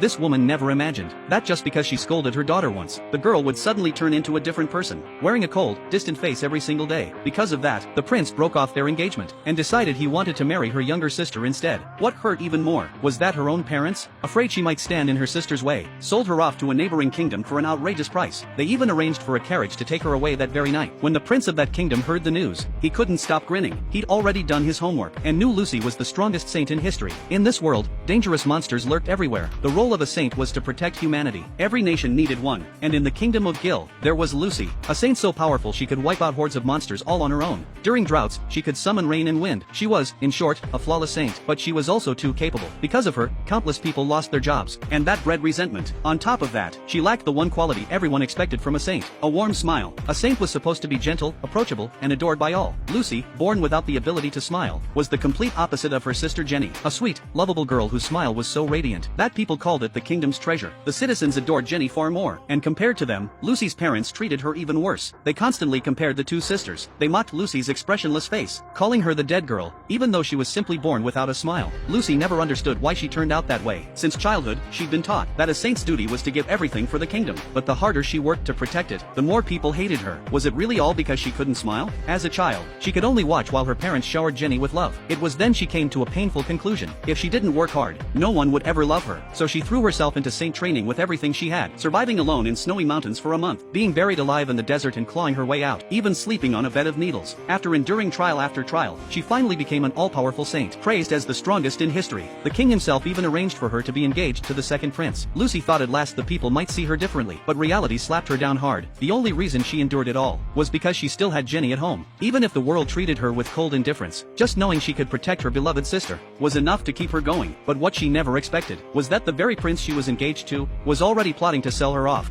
This woman never imagined that just because she scolded her daughter once, the girl would suddenly turn into a different person, wearing a cold, distant face every single day. Because of that, the prince broke off their engagement and decided he wanted to marry her younger sister instead. What hurt even more was that her own parents, afraid she might stand in her sister's way, sold her off to a neighboring kingdom for an outrageous price. They even arranged for a carriage to take her away that very night. When the prince of that kingdom heard the news, he couldn't stop grinning. He'd already done his homework and knew Lucy was the strongest saint in history. In this world, dangerous monsters lurked everywhere. The role of a saint was to protect humanity. Every nation needed one, and in the kingdom of Gil, there was Lucy, a saint so powerful she could wipe out hordes of monsters all on her own. During droughts, she could summon rain and wind. She was, in short, a flawless saint, but she was also too capable. Because of her, countless people lost their jobs, and that bred resentment. On top of that, she lacked the one quality everyone expected from a saint: a warm smile. A saint was supposed to be gentle, approachable, and adored by all. Lucy, born without the ability to smile, was the complete opposite of her sister Jenny, a sweet, lovable girl whose smile was so radiant that people called it the kingdom's treasure. The citizens adored Jenny far more, and compared to them, Lucy's parents treated her even worse. They constantly compared the two sisters. They mocked Lucy's expressionless face, calling her the dead girl, even though she was simply born without a smile. Lucy never understood why she turned out that way. Since childhood, she'd been taught that a saint's duty was to give everything for the kingdom, but the harder she worked to protect it, the more people hated her. Was it really all because she couldn't smile? As a child, she could only watch while her parents showered Jenny with love. It was then she came to a painful conclusion: if she didn't work hard, no one would ever love her. So she threw herself into saint training with everything she had, surviving alone in snowy mountains for a month, being buried alive in the desert and clawing her way out, even sleeping on a bed of needles. After enduring trial after trial, she finally became an all-powerful saint, praised as the strongest in history. The king himself even arranged for her to be engaged to the second prince. Lucy thought at last the people might see her differently, but reality slapped her down hard. The only reason she endured it all was because she still had Jenny at home. Even if the world treated her with cold indifference, just knowing she could protect her beloved sister was enough to keep her going. But what she never expected was that the very prince she was engaged to was already plotting to sell her off.